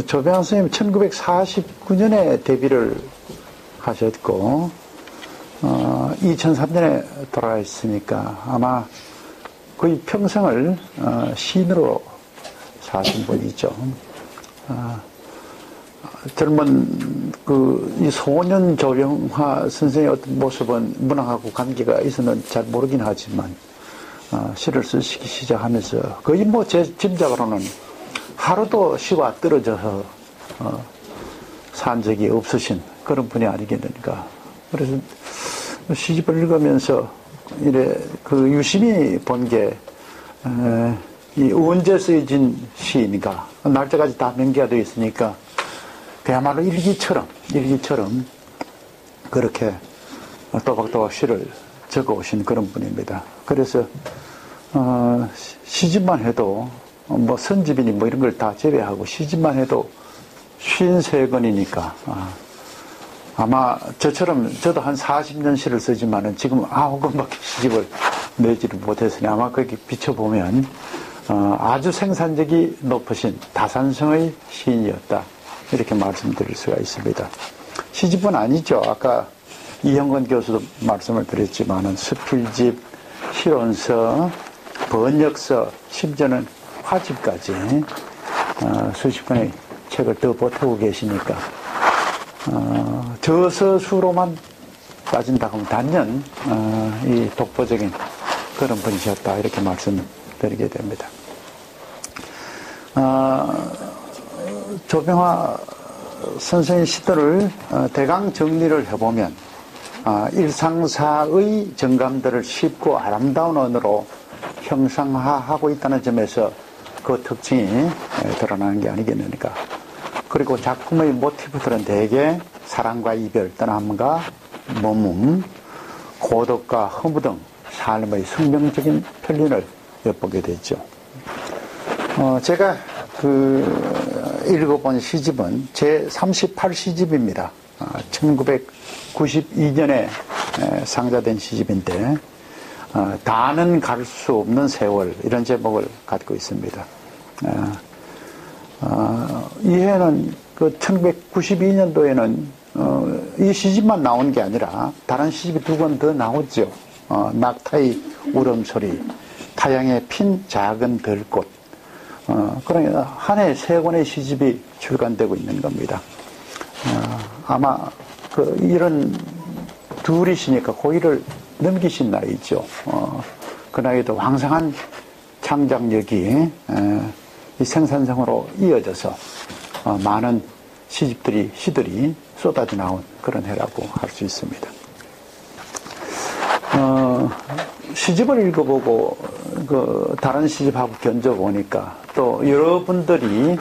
조병환 선생님 1949년에 데뷔를 하셨고, 2003년에 돌아가셨으니까 아마 거의 평생을 시인으로 사신 분이죠. 젊은 이 소년 조병화 선생의 어떤 모습은 문학하고 관계가 있었는지 잘 모르긴 하지만, 시를 쓰시기 시작하면서 거의 제 짐작으로는 하루도 시와 떨어져서 산 적이 없으신 그런 분이 아니겠는가. 그래서 시집을 읽으면서 이래 유심히 본 게 이 언제 쓰여진 시인가, 날짜까지 다 명기가 되어 있으니까 그야말로 일기처럼 그렇게 또박또박 시를 적어 오신 그런 분입니다. 그래서 시집만 해도 선집이니 이런 걸 다 제외하고 시집만 해도 53권이니까 아마 저도 한 40년 시를 쓰지만은 지금 9권밖에 시집을 내지를 못했으니 아마 거기 비춰보면 아주 생산력이 높으신 다산성의 시인이었다, 이렇게 말씀드릴 수가 있습니다. 시집은 아니죠. 아까 이형건 교수도 말씀을 드렸지만은 수필집, 실온서, 번역서, 심지어는 화집까지 수십 권의 책을 더 보태고 계시니까 저서수로만 따진다고 하면 단연 이 독보적인 그런 분이셨다, 이렇게 말씀드리게 됩니다. 조병화 선생의 시들을 대강 정리를 해보면 일상사의 정감들을 쉽고 아름다운 언어로 형상화하고 있다는 점에서 그 특징이 드러나는 게 아니겠습니까? 그리고 작품의 모티브들은 대개 사랑과 이별, 떠남과 머문, 고독과 허무 등 삶의 숙명적인 편린을 엿보게 되죠. 제가 읽어본 시집은 제 38시집입니다. 1992년에 상자된 시집인데, 다는 갈 수 없는 세월, 이런 제목을 갖고 있습니다. 이해는 1992년도에는 이 시집만 나온 게 아니라 다른 시집이 2권 더 나왔죠. 낙타의 울음소리, 타양에 핀 작은 들꽃. 그러니까 한 해 3권의 시집이 출간되고 있는 겁니다. 아마 이런 둘이시니까 고의를 넘기신 나이죠. 그 나이도 왕성한 창작력이 이 생산성으로 이어져서 많은 시들이 쏟아져 나온 그런 해라고 할 수 있습니다. 시집을 읽어보고 다른 시집하고 견져보니까 또 여러분들이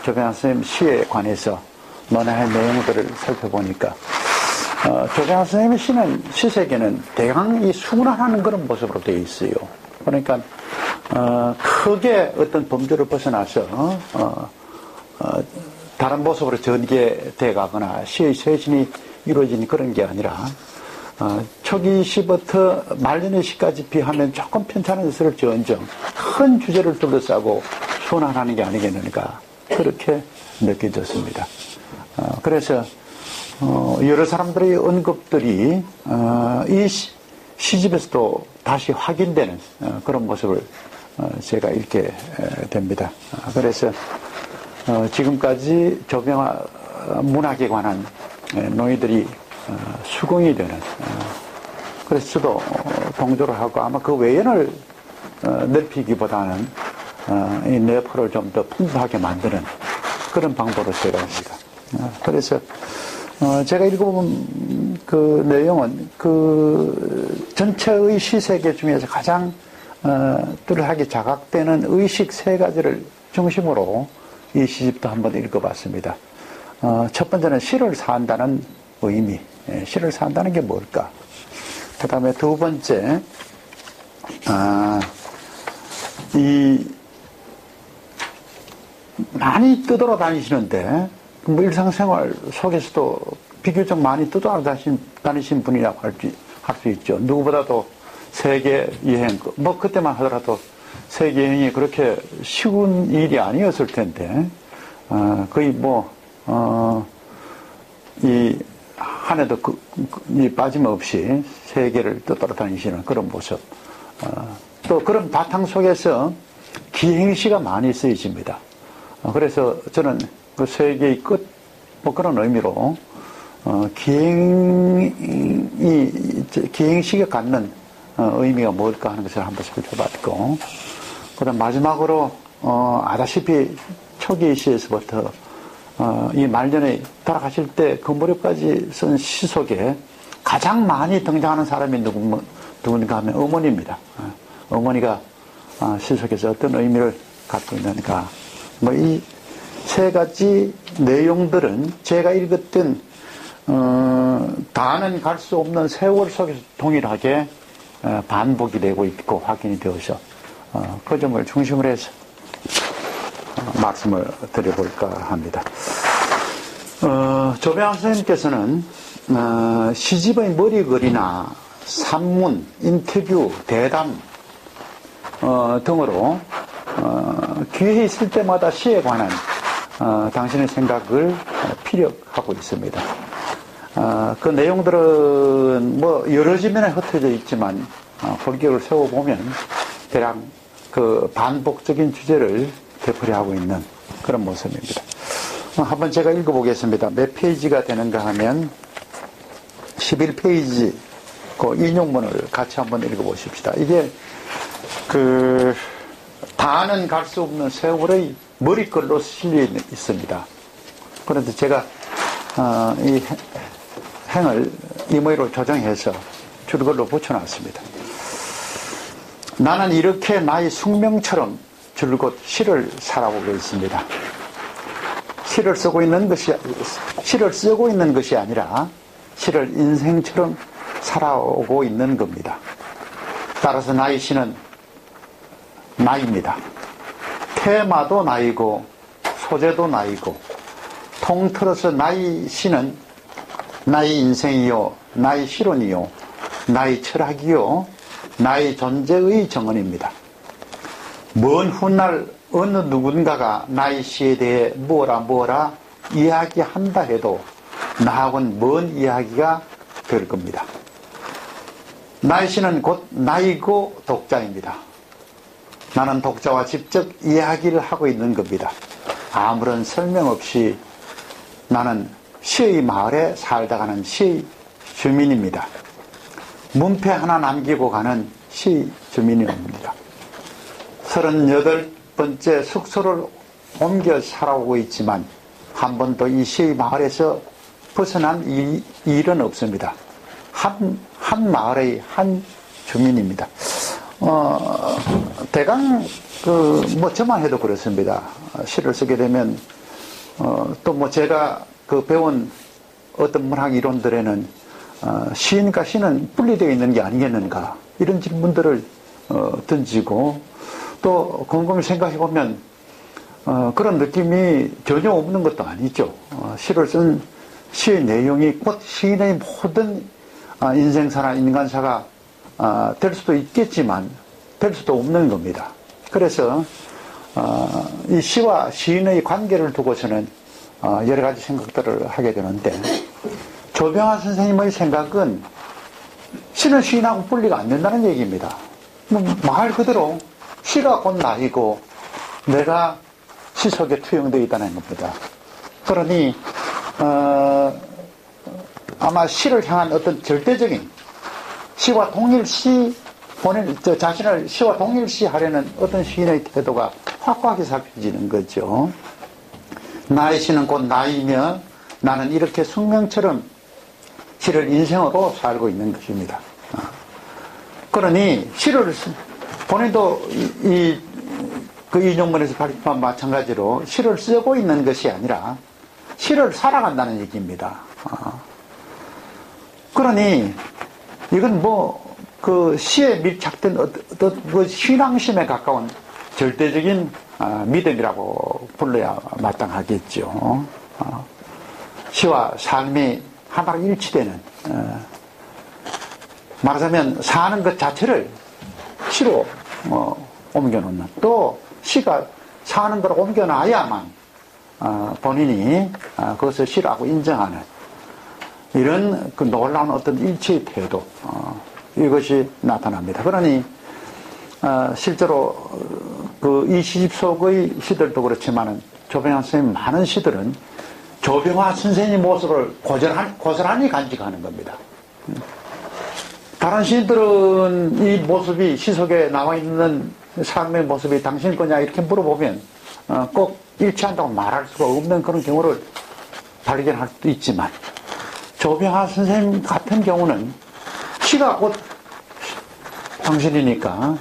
조병환 선생님 시에 관해서 논할 내용들을 살펴보니까 조병환 선생님의 시는, 시세계는 대강 이 순환하는 그런 모습으로 되어 있어요. 그러니까 크게 어떤 범주를 벗어나서 다른 모습으로 전개돼 가거나 시의 쇄신이 이루어지는 그런 게 아니라 초기 시부터 말년의 시까지 비하면 조금 편찮은 것을 전정 큰 주제를 둘러싸고 순환하는 게 아니겠는가, 그렇게 느껴졌습니다. 그래서 여러 사람들의 언급들이 이 시집에서도 다시 확인되는 그런 모습을 제가 읽게 됩니다. 그래서 지금까지 조병화 문학에 관한 논의들이 수긍이 되는, 그래서 저도 동조를 하고 아마 그 외연을 넓히기보다는 이 내포를 좀 더 풍부하게 만드는 그런 방법으로 제가 합니다. 그래서 제가 읽어본 그 내용은 전체의 시세계 중에서 가장 뚜렷하게 자각되는 의식 3가지를 중심으로 이 시집도 한번 읽어봤습니다. 첫 번째는 시를 산다는 의미, 시를 산다는 게 뭘까? 그 다음에 2번째, 많이 떠돌아 다니시는데, 일상생활 속에서도 비교적 많이 떠돌아 다니신 분이라고 할 수 있죠. 누구보다도 세계 여행, 그때만 하더라도 세계 여행이 그렇게 쉬운 일이 아니었을 텐데, 거의 이 한 해도 빠짐없이 세계를 떠돌아다니시는 그런 모습. 또 그런 바탕 속에서 기행시가 많이 쓰여집니다. 그래서 저는 그 세계의 끝, 그런 의미로, 기행시가 갖는 의미가 뭘까 하는 것을 한번 살펴봤고, 그 다음 마지막으로, 아다시피 초기 시에서부터 이 말년에 돌아가실 때 그 무렵까지 쓴 시 속에 가장 많이 등장하는 사람이 누군가 하면 어머니입니다. 어머니가 시 속에서 어떤 의미를 갖고 있는가. 이 세 가지 내용들은 제가 읽었던 다는 갈 수 없는 세월 속에서 동일하게 반복이 되고 있고 확인이 되어서 그 점을 중심으로 해서 말씀을 드려볼까 합니다. 조병학 선생님께서는 시집의 머리글이나 산문, 인터뷰, 대담 등으로 기회 있을 때마다 시에 관한 당신의 생각을 피력하고 있습니다. 그 내용들은 여러 지면에 흩어져 있지만 골격을 세워보면 대략 그 반복적인 주제를 되풀이하고 있는 그런 모습입니다. 한번 제가 읽어보겠습니다. 몇 페이지가 되는가 하면 11페이지 그 인용문을 같이 한번 읽어보십시다. 이게 다는 갈 수 없는 세월의 머리글로 실려 있습니다. 그런데 제가 이 행을 임의로 조정해서 줄글로 붙여놨습니다. 나는 이렇게 나의 숙명처럼 줄곧 시를 살아오고 있습니다. 시를 쓰고 있는 것이 아니라 시를 인생처럼 살아오고 있는 겁니다. 따라서 나의 시는 나입니다. 테마도 나이고 소재도 나이고 통틀어서 나의 시는 나의 인생이요, 나의 실론이요, 나의 철학이요, 나의 존재의 정언입니다. 먼 훗날 어느 누군가가 나의 시에 대해 뭐라 이야기한다 해도 나하고는 먼 이야기가 될 겁니다. 나의 시는 곧 나이고 독자입니다. 나는 독자와 직접 이야기를 하고 있는 겁니다. 아무런 설명 없이 나는 시의 마을에 살다 가는 시의 주민입니다. 문패 하나 남기고 가는 시의 주민입니다. 38번째 숙소를 옮겨 살아오고 있지만 한 번도 이 시의 마을에서 벗어난 일은 없습니다. 한 마을의 한 주민입니다. 대강 저만 해도 그렇습니다. 시를 쓰게 되면 또 제가 배운 어떤 문학 이론들에는 시인과 시는 분리되어 있는 게 아니겠는가 이런 질문들을 던지고 또 곰곰이 생각해 보면 그런 느낌이 전혀 없는 것도 아니죠. 시를 쓴 시의 내용이 곧 시인의 모든 인생사나 인간사가 될 수도 있겠지만 될 수도 없는 겁니다. 그래서 이 시와 시인의 관계를 두고서는 여러 가지 생각들을 하게 되는데 조병학 선생님의 생각은 시는 시인하고 분리가 안 된다는 얘기입니다. 말 그대로 시가 곧 나이고 내가 시 속에 투영되어 있다는 겁니다. 그러니 아마 시를 향한 어떤 절대적인 시와 동일시 자신을 시와 동일시 하려는 어떤 시인의 태도가 확고하게 살펴지는 거죠. 나의 시는 곧 나이며 나는 이렇게 숙명처럼 시를 인생으로 살고 있는 것입니다. 그러니 시를 본인도 그 인용문에서 발표한 마찬가지로 시를 쓰고 있는 것이 아니라 시를 살아간다는 얘기입니다. 그러니 이건 시에 밀착된 어떤 신앙심에 가까운 절대적인 믿음이라고 불러야 마땅하겠죠. 시와 삶이 하나로 일치되는, 말하자면 사는 것 자체를 시로 옮겨놓는, 또 시가 사는 걸 옮겨놔야만 본인이 그것을 싫어하고 인정하는 이런 그 놀라운 어떤 일체의 태도, 이것이 나타납니다. 그러니 실제로 그 이 시집 속의 시들도 그렇지만은 조병환 선생님 많은 시들은 조병환 선생님 모습을 고스란히 간직하는 겁니다. 다른 시들은 이 모습이 시 속에 나와 있는 삶의 모습이 당신 거냐 이렇게 물어보면 꼭 일치한다고 말할 수가 없는 그런 경우를 발견할 수도 있지만 조병환 선생님 같은 경우는 시가 곧 당신이니까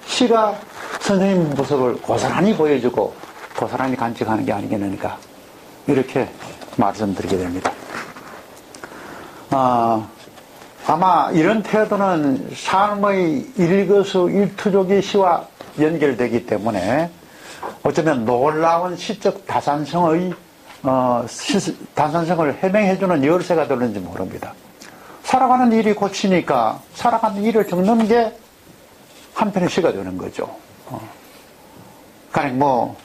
시가 선생님 모습을 고스란히 보여주고 고스란히 간직하는 게 아니겠느니까 이렇게 말씀드리게 됩니다. 아마 이런 태도는 삶의 일거수일투족의 시와 연결되기 때문에 어쩌면 놀라운 시적 다산성의 다산성을 해명해주는 열쇠가 되는지 모릅니다. 살아가는 일이 고치니까 살아가는 일을 적는 게 한편의 시가 되는 거죠. 그러니까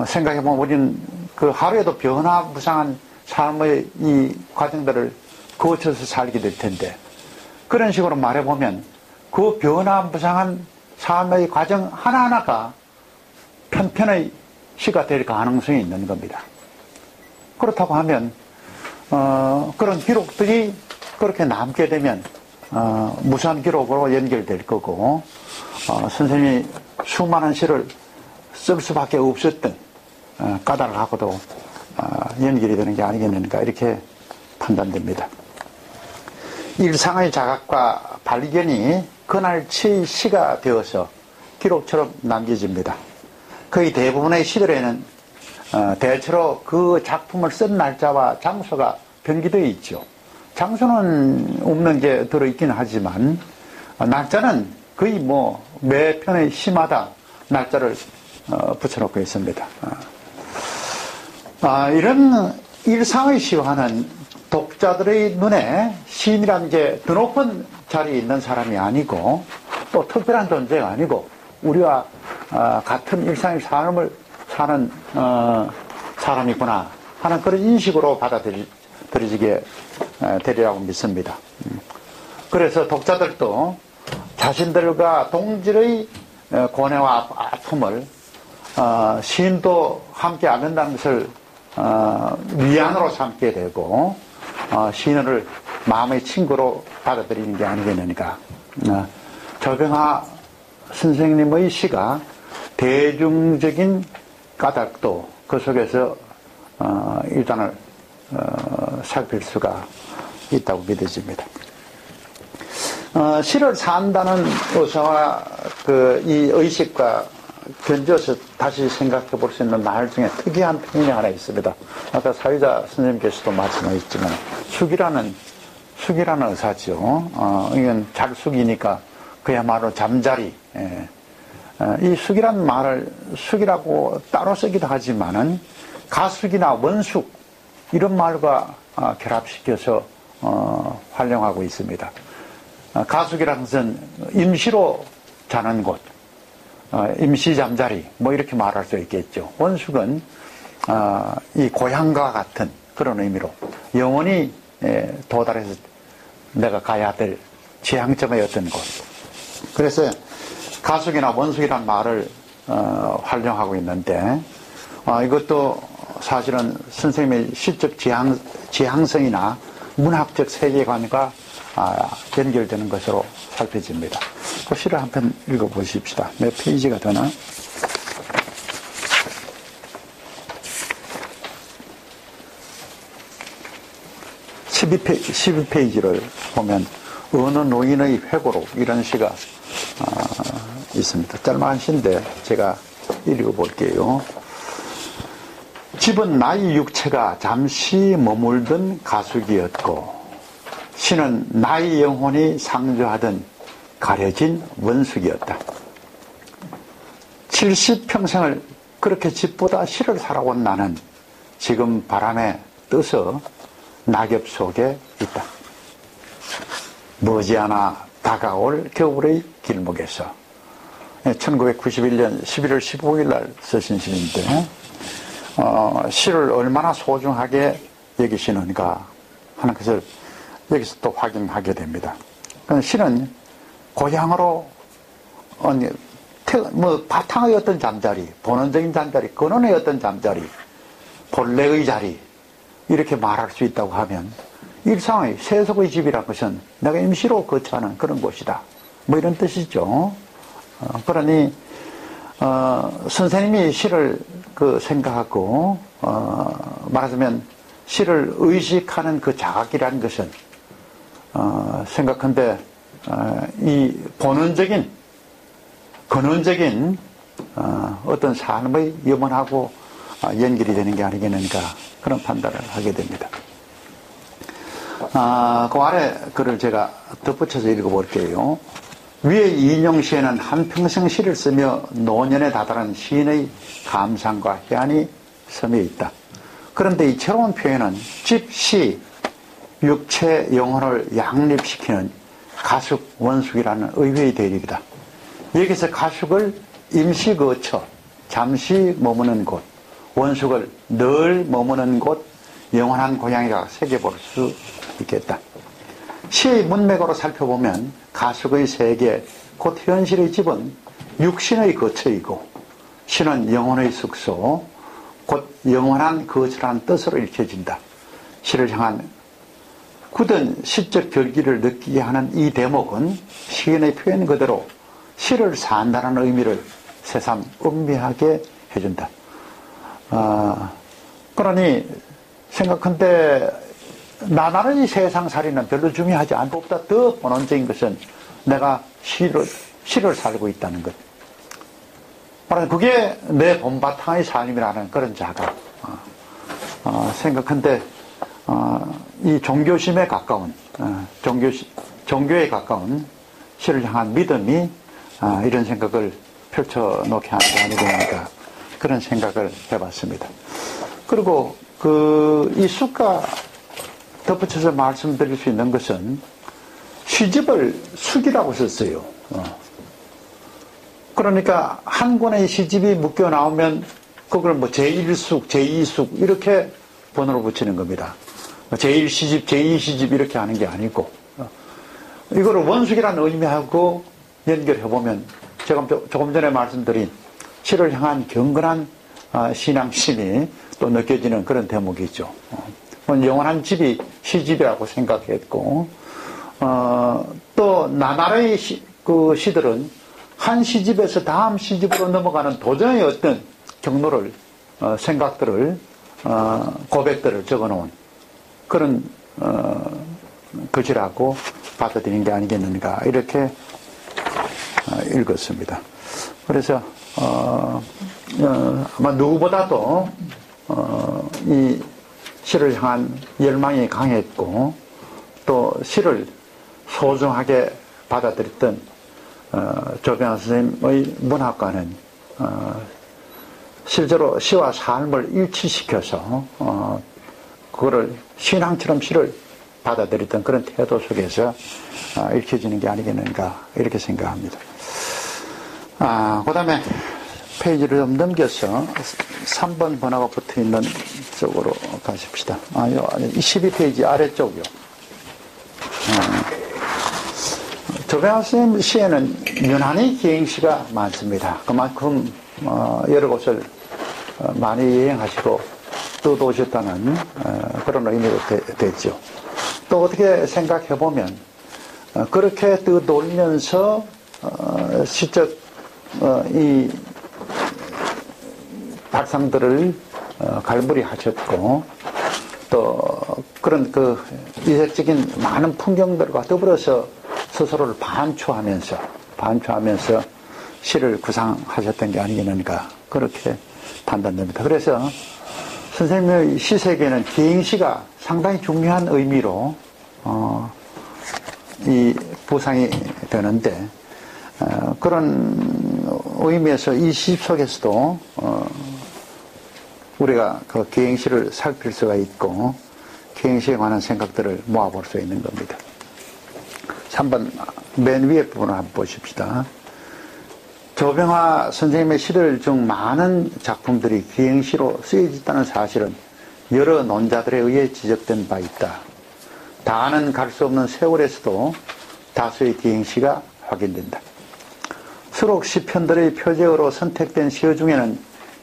생각해보면 우리는 그 하루에도 변화무쌍한 삶의 이 과정들을 거쳐서 살게 될 텐데, 그런 식으로 말해보면 그 변화무쌍한 삶의 과정 하나하나가 편편의 시가 될 가능성이 있는 겁니다. 그렇다고 하면 그런 기록들이 그렇게 남게 되면 무수한 기록으로 연결될 거고, 선생님이 수많은 시를 쓸 수밖에 없었던 까닭하고도 연결이 되는 게 아니겠는가 이렇게 판단됩니다. 일상의 자각과 발견이 그날치 시가 되어서 기록처럼 남겨집니다. 거의 대부분의 시들에는 대체로 그 작품을 쓴 날짜와 장소가 병기되어 있죠. 장소는 없는 게 들어있긴 하지만 날짜는 거의 매 편의 시마다 날짜를 붙여놓고 있습니다. 이런 일상의 시화는 독자들의 눈에 시인이라는 게 더 높은 자리에 있는 사람이 아니고 또 특별한 존재가 아니고 우리와 같은 일상의 삶을 사는 사람이구나 하는 그런 인식으로 받아들여지게 되리라고 믿습니다. 그래서 독자들도 자신들과 동질의 고뇌와 아픔을 시인도 함께 안는다는 것을 위안으로 삼게 되고 시인을 마음의 친구로 받아들이는 게 아니겠느니까. 조병하 선생님의 시가 대중적인 까닭도 그 속에서 일단을 살필 수가 있다고 믿어집니다. 시를 산다는 의사와 이 의식과 견주어서 다시 생각해 볼 수 있는 말 중에 특이한 표현이 하나 있습니다. 아까 사회자 선생님께서도 말씀하셨지만 숙이라는 의사죠. 이건 잘 숙이니까 그야말로 잠자리. 이 숙이란 말을 숙이라고 따로 쓰기도 하지만은 가숙이나 원숙 이런 말과 결합시켜서 활용하고 있습니다. 가숙이라는 것은 임시로 자는 곳, 임시 잠자리 이렇게 말할 수 있겠죠. 원숙은 이 고향과 같은 그런 의미로 영원히 도달해서 내가 가야 될 지향점의 어떤 곳. 그래서 가숙이나 원숙이라는 말을 활용하고 있는데 이것도 사실은 선생님의 시적 지향성이나 문학적 세계관과 연결되는 것으로 살펴집니다. 그 시를 한편 읽어보십시다. 몇 페이지가 되나? 12페이지를 보면 어느 노인의 회고록 이런 시가 있습니다. 짤막한 시인데 제가 읽어볼게요. 집은 나의 육체가 잠시 머물던 가숙이었고 시는 나의 영혼이 상주하던 가려진 원숙이었다. 70평생을 그렇게 집보다 시를 살아온 나는 지금 바람에 떠서 낙엽 속에 있다. 머지않아 다가올 겨울의 길목에서 1991년 11월 15일 날 쓰신 시인데 시를 얼마나 소중하게 여기시는가 하는 것을 여기서 또 확인하게 됩니다. 시는 고향으로 바탕의 어떤 잠자리, 본원적인 잠자리, 근원의 어떤 잠자리, 본래의 자리 이렇게 말할 수 있다고 하면 일상의 세속의 집이라는 것은 내가 임시로 거처하는 그런 곳이다. 뭐 이런 뜻이죠. 그러니 선생님이 시를 생각하고 말하자면 시를 의식하는 그 자각이라는 것은 생각한데 이 본원적인 근원적인 어떤 삶의 염원하고 연결이 되는 게 아니겠는가 그런 판단을 하게 됩니다. 그 아래 글을 제가 덧붙여서 읽어볼게요. 위의 인용시에는 한평생 시를 쓰며 노년에 다다른 시인의 감상과 해안이 서며 있다. 그런데 이 새로운 표현은 집시, 육체, 영혼을 양립시키는 가숙, 원숙이라는 의외의 대립이다. 여기서 가숙을 임시 거처, 잠시 머무는 곳, 원숙을 늘 머무는 곳, 영원한 고향이라 새겨볼 수 있겠다. 시의 문맥으로 살펴보면 가숙의 세계, 곧 현실의 집은 육신의 거처이고 시는 영혼의 숙소, 곧 영원한 거처라는 뜻으로 읽혀진다. 시를 향한 굳은 시적 결기를 느끼게 하는 이 대목은 시인의 표현 그대로 시를 산다는 의미를 새삼 음미하게 해준다. 그러니 생각한데 나날의 세상살이는 별로 중요하지 않고 보다 더 본원적인 것은 내가 시를 살고 있다는 것. 그게 내 본바탕의 삶이라는 그런 자각. 생각한데 이 종교심에 가까운 종교에 가까운 시를 향한 믿음이 이런 생각을 펼쳐놓게 하는 게 아니겠는가 그런 생각을 해봤습니다. 그리고 이 숙과 덧붙여서 말씀드릴 수 있는 것은 시집을 숙이라고 썼어요. 그러니까 한 권의 시집이 묶여 나오면 그걸 제1숙, 제2숙 이렇게 번호로 붙이는 겁니다. 제1시집, 제2시집 이렇게 하는 게 아니고 이거를 원숙이라는 의미하고 연결해보면 제가 조금 전에 말씀드린 시를 향한 경건한 신앙심이 또 느껴지는 그런 대목이죠. 영원한 집이 시집이라고 생각했고 또 나날의 시들은 한 시집에서 다음 시집으로 넘어가는 도전의 어떤 경로를 생각들을 고백들을 적어놓은 그런 것이라고 받아들이는 게 아니겠는가 이렇게 읽었습니다. 그래서 아마 누구보다도 이 시를 향한 열망이 강했고 또 시를 소중하게 받아들였던 조병환 선생님의 문학과는 실제로 시와 삶을 일치시켜서 그거를 신앙처럼 시를 받아들였던 그런 태도 속에서 읽혀지는 게 아니겠는가 이렇게 생각합니다. 그 다음에 페이지를 좀 넘겨서 3번 번호가 붙어있는 쪽으로 가십시다. 12페이지 아래쪽이요. 조병환 선생님 시에는 유난히 기행시가 많습니다. 그만큼 여러 곳을 많이 여행하시고 떠도셨다는 그런 의미로 됐죠. 또 어떻게 생각해보면 그렇게 떠돌면서 시적 이 발상들을 갈무리 하셨고 또 그런 이색적인 많은 풍경들과 더불어서 스스로를 반추하면서 시를 구상하셨던 게 아니겠는가 그렇게 판단됩니다. 그래서 선생님의 시세계는 기행시가 상당히 중요한 의미로 이 부상이 되는데 그런 의미에서 이 시집 속에서도 우리가 그 기행시를 살필 수가 있고 기행시에 관한 생각들을 모아볼 수 있는 겁니다. 3번 맨 위에 부분을 한번 보십시다. 조병화 선생님의 시들 중 많은 작품들이 기행시로 쓰여졌다는 사실은 여러 논자들에 의해 지적된 바 있다. 다는 갈 수 없는 세월에서도 다수의 기행시가 확인된다. 수록 시편들의 표제어로 선택된 시어 중에는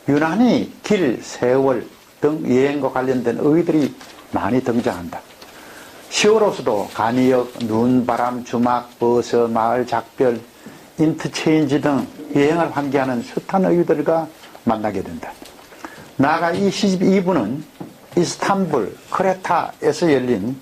유난히 길, 세월 등 여행과 관련된 어휘들이 많이 등장한다. 시어로서도 간이역, 눈, 바람, 주막, 버서, 마을, 작별, 인트체인지 등 여행을 환기하는 숱한 어휘들과 만나게 된다. 나아가 이 시집 2부는 이스탄불, 크레타에서 열린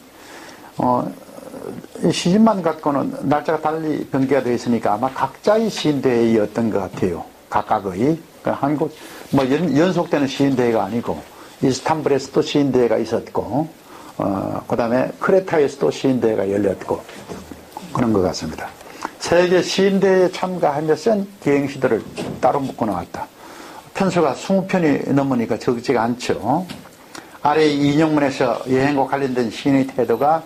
이 시집만 갖고는 날짜가 달리 변기가 되어 있으니까 아마 각자의 시인대회였던 것 같아요. 각각의 한국 연속되는 시인대회가 아니고 이스탄불에서도 시인대회가 있었고 그 다음에 크레타에서도 시인대회가 열렸고 그런 것 같습니다. 세계 시인대회에 참가하며 쓴 기행시들을 따로 묶어 나왔다. 편수가 20편이 넘으니까 적지가 않죠. 아래 인용문에서 여행과 관련된 시인의 태도가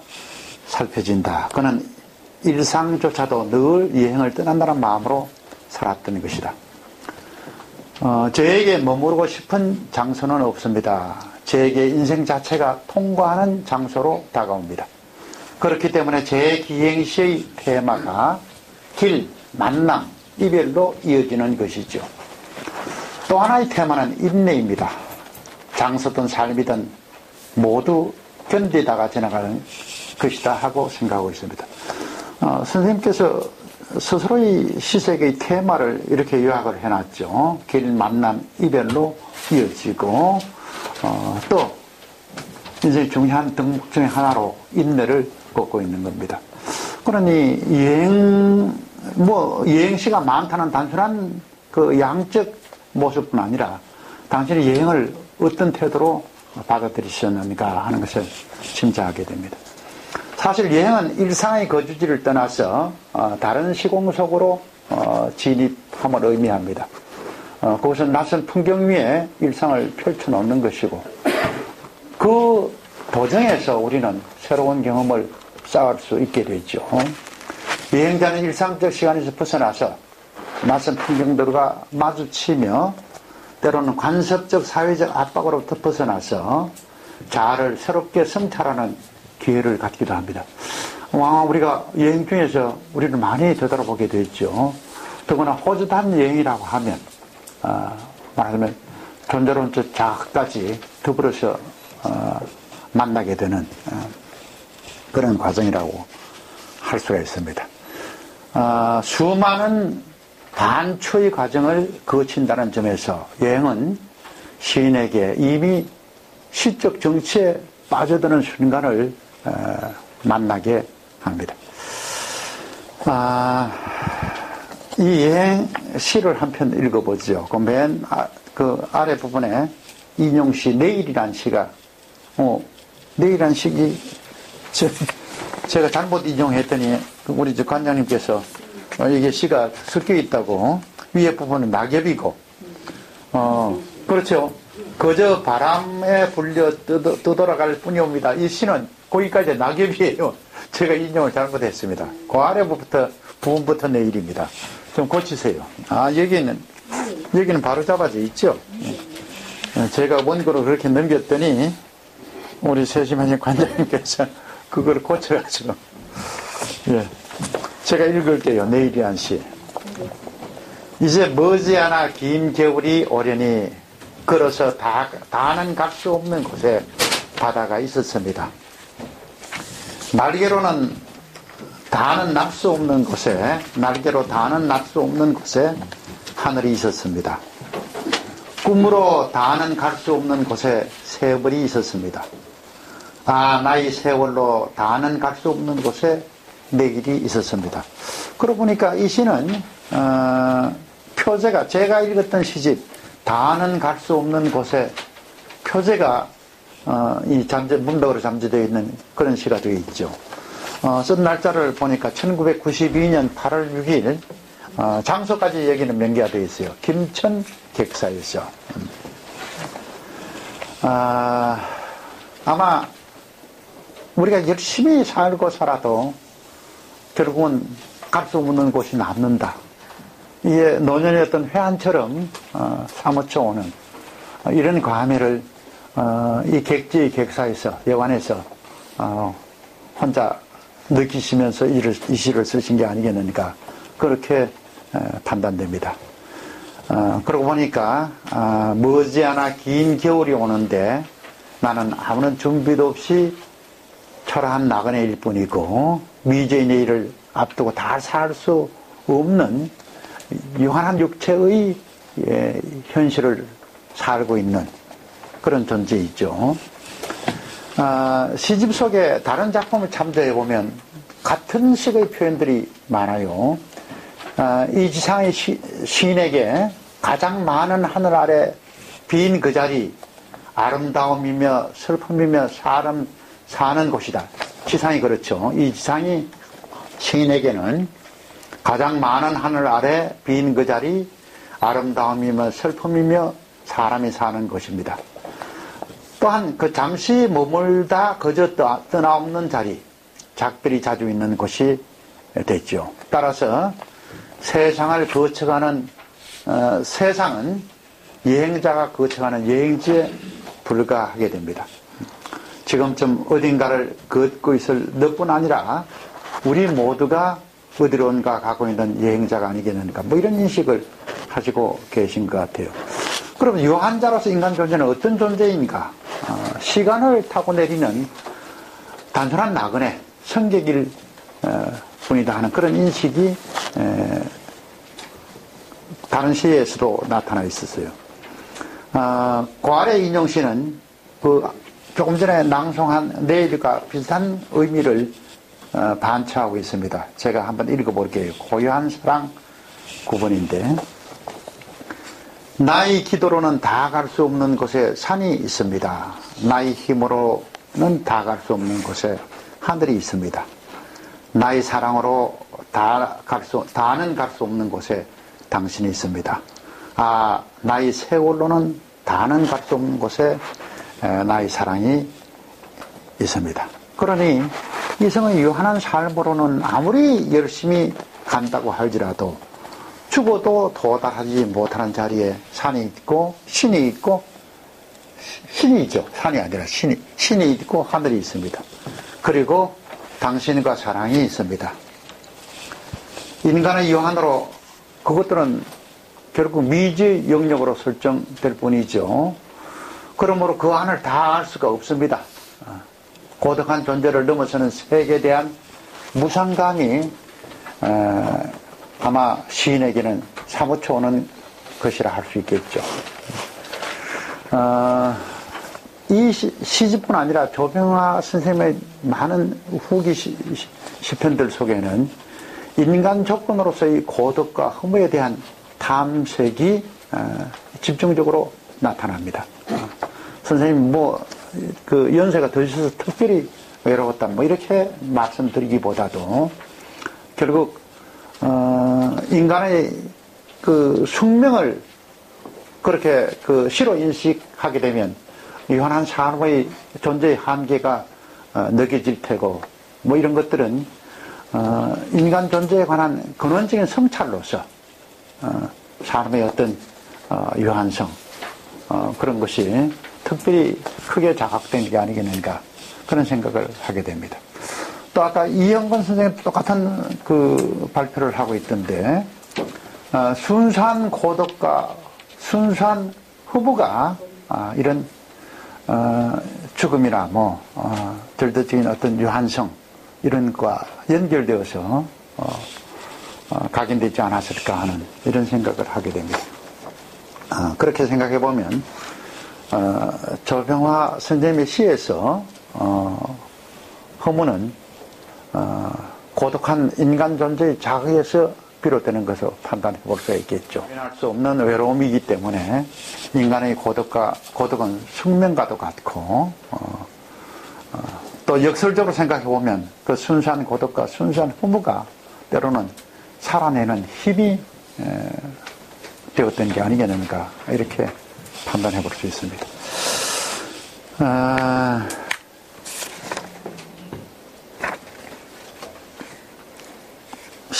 살펴진다. 그는 일상조차도 늘 여행을 떠난다는 마음으로 살았던 것이다. 저에게 머무르고 싶은 장소는 없습니다. 저에게 인생 자체가 통과하는 장소로 다가옵니다. 그렇기 때문에 제 기행시의 테마가 길, 만남, 이별로 이어지는 것이죠. 또 하나의 테마는 인내입니다. 장소든 삶이든 모두 견디다가 지나가는 것이다 하고 생각하고 있습니다. 선생님께서 스스로의 시색의 테마를 이렇게 요약을 해놨죠. 길, 만남, 이별로 이어지고 또 인생의 중요한 덕목 중에 하나로 인내를 꼽고 있는 겁니다. 그러니 여행시가 많다는 단순한 그 양적 모습뿐 아니라 당신이 여행을 어떤 태도로 받아들이셨는가 하는 것을 짐작하게 됩니다. 사실 여행은 일상의 거주지를 떠나서 다른 시공 속으로 진입함을 의미합니다. 그것은 낯선 풍경 위에 일상을 펼쳐놓는 것이고 그 도정에서 우리는 새로운 경험을 쌓을 수 있게 되죠. 여행자는 일상적 시간에서 벗어나서 낯선 풍경들과 마주치며 때로는 관습적 사회적 압박으로부터 벗어나서 자아를 새롭게 성찰하는 기회를 갖기도 합니다. 우리가 여행 중에서 우리를 많이 되돌아보게 되죠. 더구나 호주단 여행이라고 하면 말하자면 존재로운 저 자아까지 더불어서 만나게 되는 그런 과정이라고 할 수가 있습니다. 수많은 반초의 과정을 거친다는 점에서 여행은 시인에게 이미 시적 정치에 빠져드는 순간을 만나게 합니다. 이 여행 시를 한 편 읽어보죠. 그 아래 부분에 인용시 내일이란 시가 내일이란 시기 제가 잘못 인용했더니 우리 관장님께서 이게 시가 섞여 있다고 위에 부분은 낙엽이고 그렇죠. 그저 바람에 불려 떠돌아갈 뿐이옵니다. 이 시는 거기까지 낙엽이에요. 제가 인용을 잘못했습니다. 그 아래 부분부터 내일입니다. 좀 고치세요. 여기는 바로 잡아져 있죠. 제가 원고로 그렇게 넘겼더니 우리 세심하신 관장님께서 그걸 고쳐가지고 제가 읽을게요. 내일이란 시. 이제 머지않아 긴 겨울이 오려니 걸어서 다는 갈 수 없는 곳에 바다가 있었습니다. 날개로는 다는 날 수 없는 곳에 하늘이 있었습니다. 꿈으로 다는 갈 수 없는 곳에 세월이 있었습니다. 나의 세월로 다는 갈 수 없는 곳에 내 길이 있었습니다. 그러고 보니까 이 시는 표제가 제가 읽었던 시집 다는 갈 수 없는 곳에 표제가 이 문벽으로 잠재되어 있는 그런 시가 되어 있죠. 쓴 날짜를 보니까 1992년 8월 6일 장소까지 여기는 명기가 되어 있어요. 김천 객사에서. 아마 우리가 열심히 살고 살아도 결국은 갈 수 없는 곳이 남는다. 이게 노년이었던 회한처럼 사무쳐 오는 이런 과메를 이 객지 객사에서 여관에서 혼자 느끼시면서 이 시를 쓰신 게 아니겠는가 그렇게 판단됩니다. 그러고 보니까 머지않아 긴 겨울이 오는데 나는 아무런 준비도 없이 초라한 나그네일 뿐이고 미제의 내일을 앞두고 다 살 수 없는 유한한 육체의 현실을 살고 있는 그런 존재이죠. 시집 속에 다른 작품을 참조해 보면 같은 식의 표현들이 많아요. 이 지상의 시인에게 가장 많은 하늘 아래 빈 그 자리 아름다움이며 슬픔이며 사람 사는 곳이다. 지상이 그렇죠. 이 지상이 시인에게는 가장 많은 하늘 아래 빈 그 자리 아름다움이며 슬픔이며 사람이 사는 곳입니다. 또한 그 잠시 머물다 거저 떠나없는 자리 작별이 자주 있는 곳이 됐죠. 따라서 세상을 거쳐가는 세상은 여행자가 거쳐가는 여행지에 불과하게 됩니다. 지금쯤 어딘가를 걷고 있을 너뿐 아니라 우리 모두가 어디론가 가고 있는 여행자가 아니겠는가 뭐 이런 인식을 가지고 계신 것 같아요. 그럼 유한자로서 인간 존재는 어떤 존재인가? 시간을 타고 내리는 단순한 나그네 성객일 뿐이다 하는 그런 인식이 다른 시에서도 나타나 있었어요. 그 아래 인용시는 그 조금 전에 낭송한 내일과 비슷한 의미를 반차하고 있습니다. 제가 한번 읽어볼게요. 고요한 사랑 9번인데 나의 기도로는 다 갈 수 없는 곳에 산이 있습니다. 나의 힘으로는 다 갈 수 없는 곳에 하늘이 있습니다. 나의 사랑으로 다는 갈 수 없는 곳에 당신이 있습니다. 나의 세월로는 다는 갈 수 없는 곳에 나의 사랑이 있습니다. 그러니 이성의 유한한 삶으로는 아무리 열심히 간다고 할지라도 죽어도 도달하지 못하는 자리에 산이 있고 신이 있고 신이죠. 산이 아니라 신이 있고 하늘이 있습니다. 그리고 당신과 사랑이 있습니다. 인간의 유한으로 그것들은 결국 미지 영역으로 설정될 뿐이죠. 그러므로 그 안을 다 알 수가 없습니다. 고독한 존재를 넘어서는 세계에 대한 무상감이 아마 시인에게는 사무쳐 오는 것이라 할 수 있겠죠. 이 시집뿐 아니라 조병화 선생님의 많은 후기 시편들 속에는 인간 조건으로서의 고독과 허무에 대한 탐색이 집중적으로 나타납니다. 선생님 그 연세가 더 있어서 특별히 외로웠다 이렇게 말씀드리기보다도 결국 인간의 그 숙명을 그렇게 그 시로 인식하게 되면 유한한 삶의 존재의 한계가 느껴질 테고 이런 것들은 인간 존재에 관한 근원적인 성찰로서 삶의 어떤 유한성 그런 것이 특별히 크게 자각된 게 아니겠는가 그런 생각을 하게 됩니다. 또 아까 이영건 선생님 똑같은 그 발표를 하고 있던데 순수한 고독과 순수한 후부가 이런 죽음이나 절대적인 어떤 유한성 이런 것과 연결되어서 각인되지 않았을까 하는 이런 생각을 하게 됩니다. 그렇게 생각해 보면 조병화 선생님의 시에서 허무는 고독한 인간 존재의 자극에서 비롯되는 것으로 판단해 볼 수가 있겠죠. 표현할 수 없는 외로움이기 때문에 인간의 고독은 숙명과도 같고 또 역설적으로 생각해 보면 그 순수한 고독과 순수한 허무가 때로는 살아내는 힘이 되었던 게 아니겠는가 이렇게 판단해 볼 수 있습니다.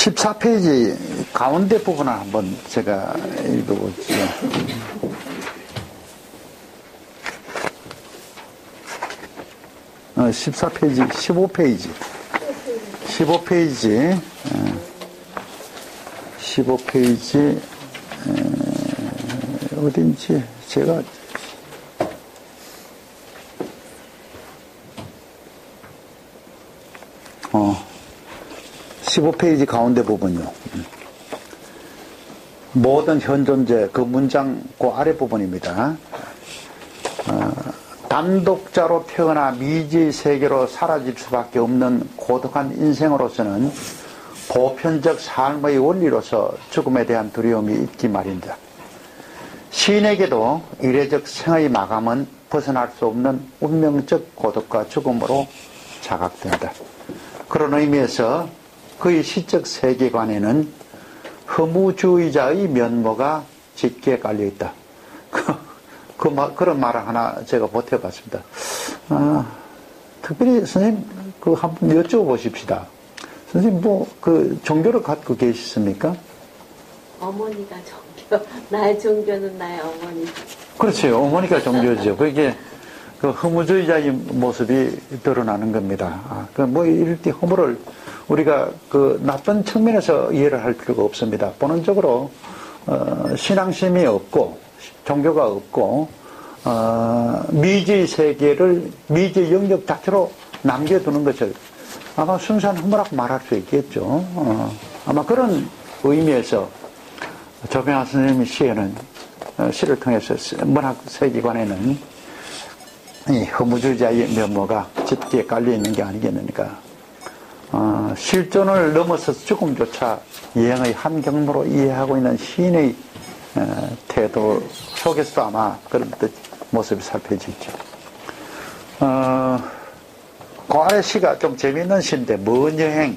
14페이지 가운데 부분을 한번 제가 읽어보죠. 14페이지, 15페이지. 15페이지, 어딘지 제가 15페이지 가운데 부분요. 모든 현존재, 그 문장 그 아래 부분입니다. 단독자로 태어나 미지의 세계로 사라질 수밖에 없는 고독한 인생으로서는 보편적 삶의 원리로서 죽음에 대한 두려움이 있기 마련이다. 시인에게도 이례적 생의 마감은 벗어날 수 없는 운명적 고독과 죽음으로 자각된다. 그런 의미에서 그의 시적 세계관에는 허무주의자의 면모가 짙게 깔려있다. 그런 말을 하나 제가 보태봤습니다. 특별히 선생님, 한번 여쭤보십시다. 선생님, 종교를 갖고 계시습니까? 어머니가 종교, 나의 종교는 나의 어머니. 그렇죠. 어머니가 종교죠. 그게 허무주의자의 모습이 드러나는 겁니다. 이럴 때 허무를 우리가 나쁜 측면에서 이해를 할 필요가 없습니다. 본원적으로, 신앙심이 없고, 종교가 없고, 미지의 세계를 미지의 영역 자체로 남겨두는 것을 아마 순수한 허무라고 말할 수 있겠죠. 아마 그런 의미에서 조병하 선생님의 시에는, 시를 통해서 문학 세계관에는 이 허무주의자의 면모가 짙게 깔려있는 게 아니겠습니까? 실존을 넘어서 죽음조차 예행의 한 경로로 이해하고 있는 시인의 태도 속에서도 아마 그런 모습이 살펴지죠. 그 아래 시가 좀 재미있는 시인데, 먼 여행,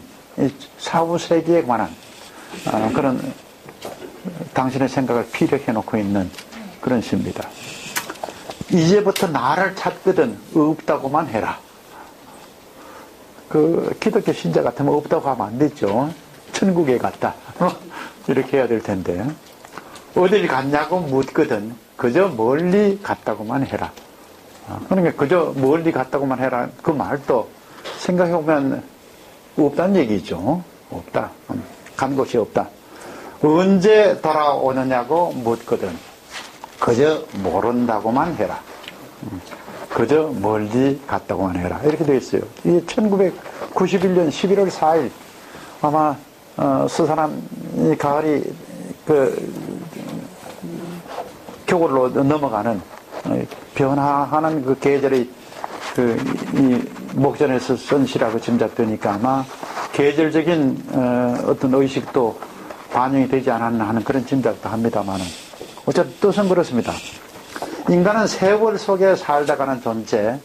사후세계에 관한 그런 당신의 생각을 피력해 놓고 있는 그런 시입니다. 이제부터 나를 찾거든 없다고만 해라. 기독교 신자 같으면 없다고 하면 안 되죠. 천국에 갔다. 이렇게 해야 될 텐데. 어딜 갔냐고 묻거든 그저 멀리 갔다고만 해라. 그러니까 그저 멀리 갔다고만 해라. 그 말도 생각해보면 없다는 얘기죠. 없다. 간 곳이 없다. 언제 돌아오느냐고 묻거든 그저 모른다고만 해라. 그저 멀리 갔다고만 해라. 이렇게 되어 있어요. 이게 1991년 11월 4일 아마 스산함 가을이 겨울로 넘어가는 변화하는 그 계절의 이 목전에서 쓴 시라고 짐작되니까 아마 계절적인 어떤 의식도 반영이 되지 않았나 하는 그런 짐작도 합니다만은 어쨌든 뜻은 그렇습니다. 인간은 세월 속에 살다가는 존재,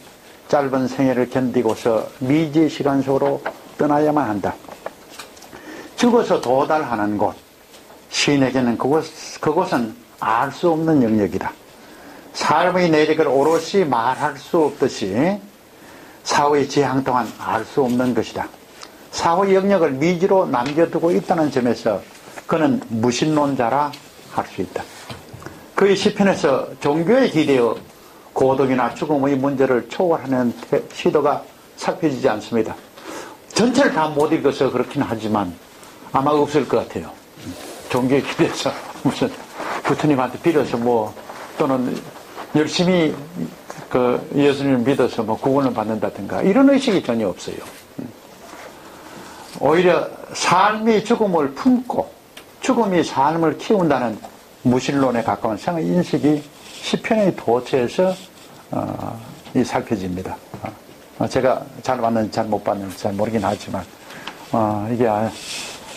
짧은 생애를 견디고서 미지의 시간 속으로 떠나야만 한다. 죽어서 도달하는 곳, 시인에게는 그곳은 알 수 없는 영역이다. 삶의 내력을 오롯이 말할 수 없듯이 사후의 지향 동안 알 수 없는 것이다. 사후의 영역을 미지로 남겨두고 있다는 점에서 그는 무신론자라 할 수 있다. 그의 시편에서 종교에 기대어 고독이나 죽음의 문제를 초월하는 시도가 살펴지지 않습니다. 전체를 다 못 읽어서 그렇긴 하지만 아마 없을 것 같아요. 종교에 기대서 무슨 부처님한테 빌어서 또는 열심히 예수님을 믿어서 구원을 받는다든가 이런 의식이 전혀 없어요. 오히려 삶이 죽음을 품고 죽음이 삶을 키운다는 무신론에 가까운 생의 인식이 시편의 도처에서 살펴집니다. 제가 잘 봤는지 잘 못 봤는지 잘 모르긴 하지만 이게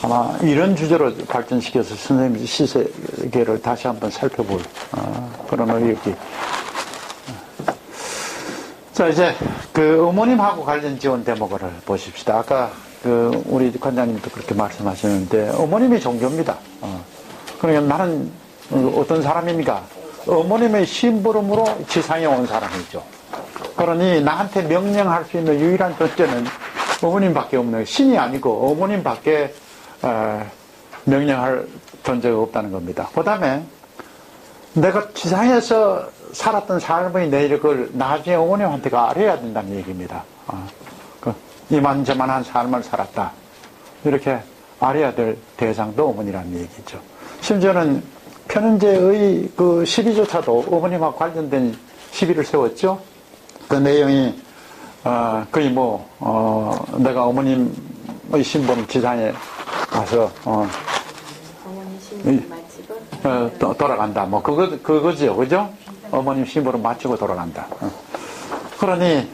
아마 이런 주제로 발전시켜서 선생님 시세계를 다시 한번 살펴볼 그런 의욕이. 자, 이제 어머님하고 관련 지원 대목을 보십시다. 아까 우리 관장님도 그렇게 말씀하셨는데 어머님이 종교입니다. 그러니까 나는 어떤 사람입니까? 어머님의 심부름으로 지상에 온 사람이죠. 그러니 나한테 명령할 수 있는 유일한 존재는 어머님밖에 없는 거예요. 신이 아니고 어머님밖에 명령할 존재가 없다는 겁니다. 그 다음에 내가 지상에서 살았던 삶의 내력을 나중에 어머님한테가 알아야 된다는 얘기입니다. 이만저만한 삶을 살았다. 이렇게 알아야 될 대상도 어머니라는 얘기죠. 심지어는 편은제의 그 시비조차도 어머님과 관련된 시비를 세웠죠. 그 내용이 거의 내가 어머님의 신분 지상에 가서 어머니 신분 마치고 돌아간다. 그거죠, 그죠? 어머님 신분을 마치고 돌아간다. 그러니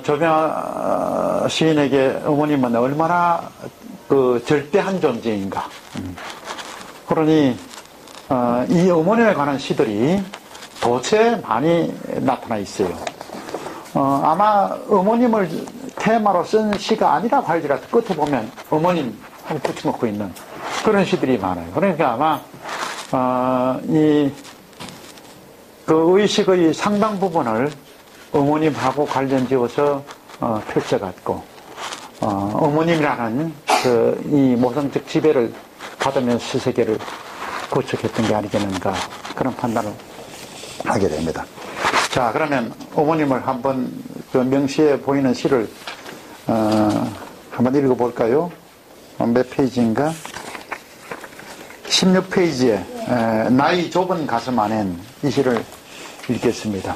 조병아 시인에게 어머님은 얼마나 그 절대한 존재인가. 그러니 이 어머님에 관한 시들이 도체 많이 나타나 있어요. 아마 어머님을 테마로 쓴 시가 아니라고 할지라도 끝에 보면 어머님 하고 붙여놓고 있는 그런 시들이 많아요. 그러니까 아마 그 의식의 상당 부분을 어머님하고 관련 지어서 펼쳐갔고 어머님이라는 이 모성적 지배를 받으면서 시세계를 구축했던 게 아니겠는가 그런 판단을 하게 됩니다. 자, 그러면 어머님을 한번 그 명시해 보이는 시를 한번 읽어볼까요? 몇 페이지인가? 16페이지에 나이 좁은 가슴 안엔 이 시를 읽겠습니다.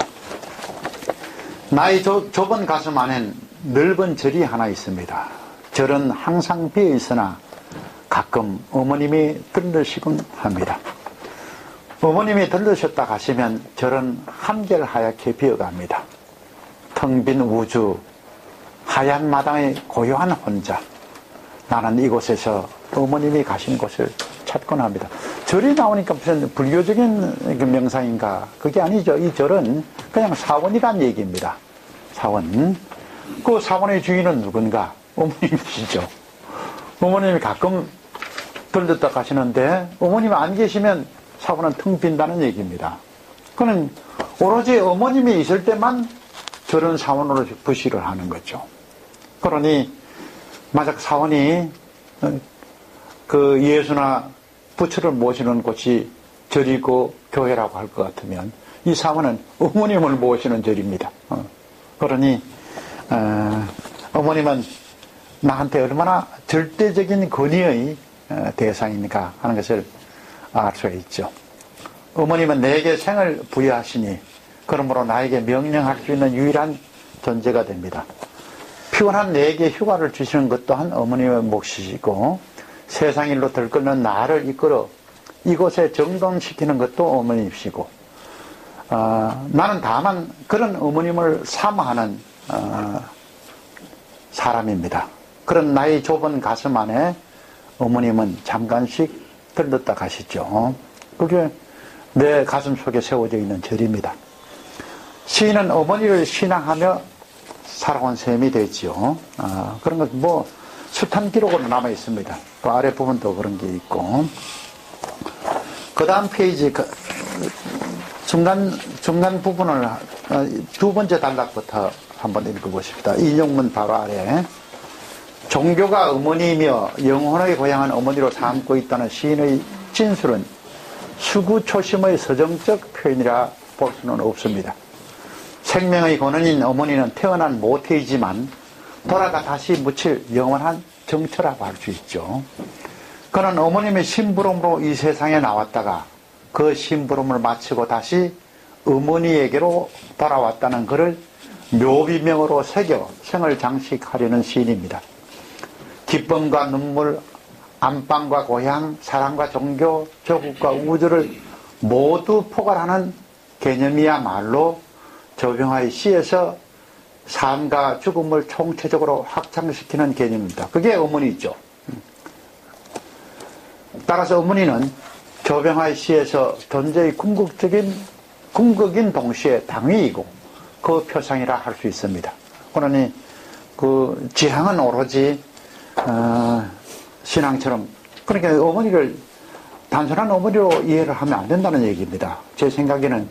나이 좁은 가슴 안엔 넓은 절이 하나 있습니다. 절은 항상 비어 있으나 가끔 어머님이 들르시곤 합니다. 어머님이 들르셨다 가시면 절은 한결하얗게 비어갑니다. 텅 빈 우주, 하얀 마당의 고요한 혼자. 나는 이곳에서 어머님이 가신 곳을 찾곤 합니다. 절이 나오니까 무슨 불교적인 그 명상인가? 그게 아니죠. 이 절은 그냥 사원이란 얘기입니다. 사원. 그 사원의 주인은 누군가? 어머님이시죠. 어머님이 가끔 들렀다 가시는데 어머님이 안 계시면 사원은 텅 빈다는 얘기입니다. 그는 오로지 어머님이 있을 때만 저런 사원으로 부시를 하는 거죠. 그러니 만약 사원이 그 예수나 부처를 모시는 곳이 절이고 교회라고 할 것 같으면 이 사원은 어머님을 모시는 절입니다. 그러니 어머님은 나한테 얼마나 절대적인 권위의 대상인가 하는 것을 알 수가 있죠. 어머님은 내게 생을 부여하시니 그러므로 나에게 명령할 수 있는 유일한 존재가 됩니다. 피곤한 내게 휴가를 주시는 것 또한 어머님의 몫이시고 세상 일로 들끓는 나를 이끌어 이곳에 정돈시키는 것도 어머님이시고 나는 다만 그런 어머님을 사모하는 사람입니다. 그런 나이 좁은 가슴 안에 어머님은 잠깐씩 들렀다 가시죠. 그게 내 가슴 속에 세워져 있는 절입니다. 시인은 어머니를 신앙하며 살아온 셈이 되지요. 그런 것 숱한 기록으로 남아 있습니다. 그 아래 부분도 그런 게 있고. 그 다음 페이지 중간 부분을 두 번째 단락부터 한번 읽어보십시다. 인용문 바로 아래. 종교가 어머니이며 영혼의 고향은 어머니로 삼고 있다는 시인의 진술은 수구초심의 서정적 표현이라 볼 수는 없습니다. 생명의 근원인 어머니는 태어난 모태이지만 돌아가 다시 묻힐 영원한 정처라고 할 수 있죠. 그는 어머님의 심부름으로 이 세상에 나왔다가 그 심부름을 마치고 다시 어머니에게로 돌아왔다는 그를 묘비명으로 새겨 생을 장식하려는 시인입니다. 기쁨과 눈물, 안방과 고향, 사랑과 종교, 조국과 우주를 모두 포괄하는 개념이야말로 조병아의 시에서 삶과 죽음을 총체적으로 확장시키는 개념입니다. 그게 어머니죠. 따라서 어머니는 조병아의 시에서 존재의 궁극인 동시에 당위이고 그 표상이라 할 수 있습니다. 그러니 그 지향은 오로지 신앙처럼 그러니까 어머니를 단순한 어머니로 이해를 하면 안 된다는 얘기입니다. 제 생각에는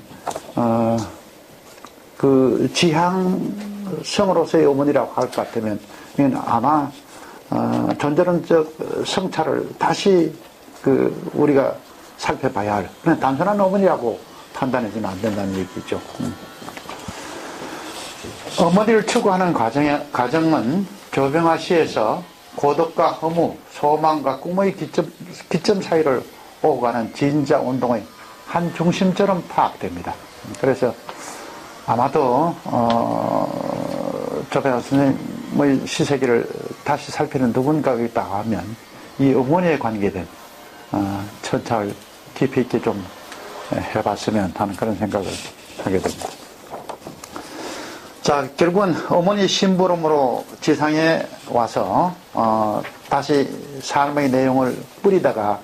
그 지향성으로서의 어머니라고 할 것 같으면 이건 아마 존재론적 성찰을 다시 우리가 살펴봐야 할, 그냥 단순한 어머니라고 판단해서는 안 된다는 얘기죠. 어머니를 추구하는 과정은 조병아 시에서 고독과 허무, 소망과 꿈의 기점 사이를 오고 가는 진자 운동의 한 중심처럼 파악됩니다. 그래서 아마도 조병아 선생님의 시세기를 다시 살피는 누군가가 있다 하면 이 어머니에 관계된 천착을 깊이 있게 좀 해봤으면 하는 그런 생각을 하게 됩니다. 자, 결국은 어머니 심부름으로 지상에 와서 다시 삶의 내용을 뿌리다가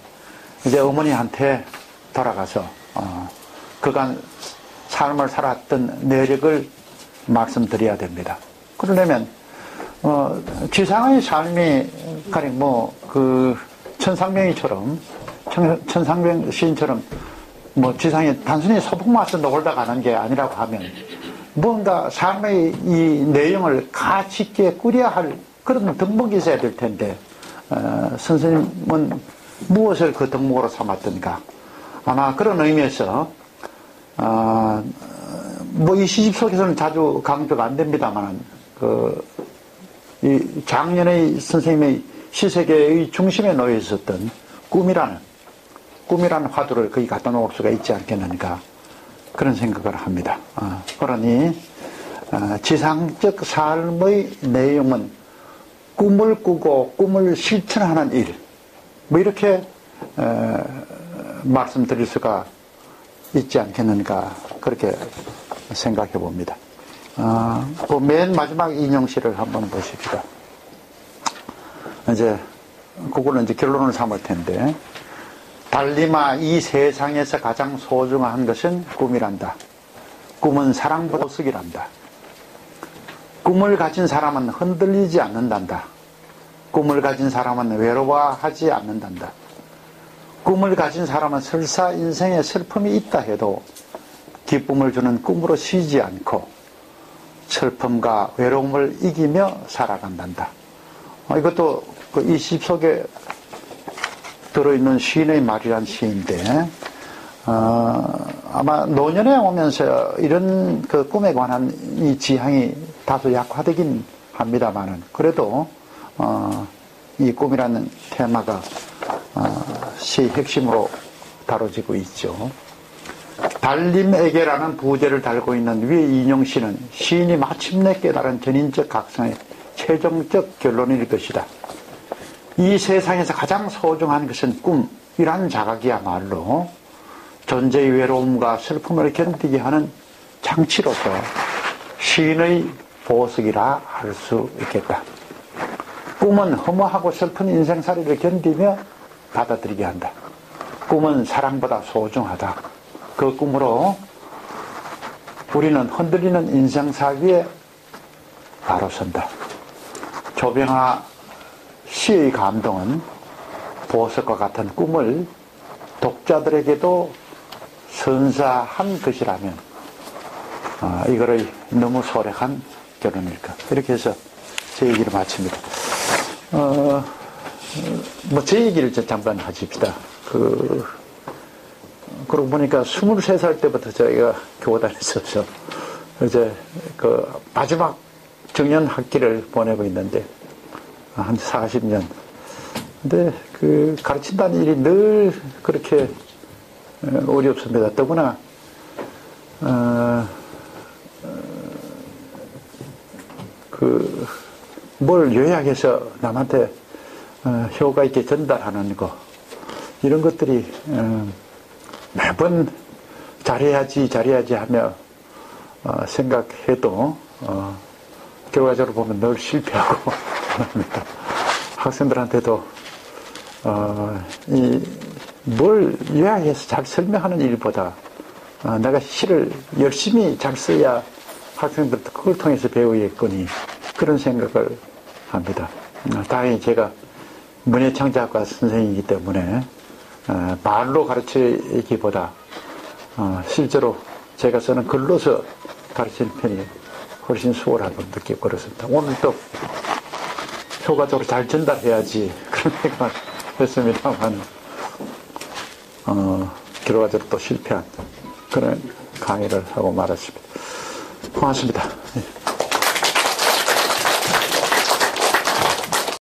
이제 어머니한테 돌아가서 그간 삶을 살았던 내력을 말씀드려야 됩니다. 그러려면 지상의 삶이 가령 천상명이처럼 천상명 시인처럼 지상에 단순히 소풍마서 놀다 가는 게 아니라고 하면 뭔가 삶의 이 내용을 가치 있게 꾸려야 할 그런 덕목이 있어야 될 텐데 선생님은 무엇을 그 덕목으로 삼았던가. 아마 그런 의미에서 이 시집 속에서는 자주 강조가 안 됩니다만 이 작년의 선생님의 시세계의 중심에 놓여 있었던 꿈이라는 화두를 거기 갖다 놓을 수가 있지 않겠는가 그런 생각을 합니다. 그러니 지상적 삶의 내용은 꿈을 꾸고 꿈을 실천하는 일, 이렇게 말씀드릴 수가 있지 않겠는가 그렇게 생각해 봅니다. 맨 마지막 인용시를 한번 보십시다. 그거는 이제 결론을 삼을 텐데, 달리마 이 세상에서 가장 소중한 것은 꿈이란다. 꿈은 사랑보다 보석이란다. 꿈을 가진 사람은 흔들리지 않는단다. 꿈을 가진 사람은 외로워하지 않는단다. 꿈을 가진 사람은 설사 인생에 슬픔이 있다 해도 기쁨을 주는 꿈으로 쉬지 않고 슬픔과 외로움을 이기며 살아간단다. 이것도 이 시 속에 들어있는 시인의 말이란 시인데, 아마 노년에 오면서 이런 꿈에 관한 이 지향이 다소 약화되긴 합니다만은, 그래도, 이 꿈이라는 테마가, 시의 핵심으로 다뤄지고 있죠. 달림에게라는 부제를 달고 있는 위의 인용시는 시인이 마침내 깨달은 전인적 각성의 최종적 결론일 것이다. 이 세상에서 가장 소중한 것은 꿈이라는 자각이야말로 존재의 외로움과 슬픔을 견디게 하는 장치로서 시인의 보석이라 할 수 있겠다. 꿈은 허무하고 슬픈 인생살이를 견디며 받아들이게 한다. 꿈은 사랑보다 소중하다. 그 꿈으로 우리는 흔들리는 인생사 위에 바로 선다. 조병아 시의 감동은 보석과 같은 꿈을 독자들에게도 선사한 것이라면 이거를 너무 소략한 결론일까. 이렇게 해서 제 얘기를 마칩니다. 제 얘기를 잠깐 하십시다. 그러고 보니까 23살 때부터 저희가 교단했었죠. 이제 마지막 정년 학기를 보내고 있는데, 한 40년. 근데 가르친다는 일이 늘 그렇게 어렵습니다. 더구나, 뭘 요약해서 남한테 효과 있게 전달하는 거, 이런 것들이 매번 잘해야지 하며 생각해도 결과적으로 보면 늘 실패하고 합니다. 학생들한테도 뭘 요약해서 잘 설명하는 일보다 내가 시를 열심히 잘 써야 학생들도 그걸 통해서 배우겠거니 그런 생각을 합니다. 다행히 제가 문예창작과 선생이기 때문에 말로 가르치기보다 실제로 제가 쓰는 글로서 가르치는 편이 훨씬 수월하다고 느끼고 그렇습니다. 오늘 또 효과적으로 잘 전달해야지 그런 생각을 했습니다만 결과적으로 또 실패한 그런 강의를 하고 말았습니다. 고맙습니다. 예.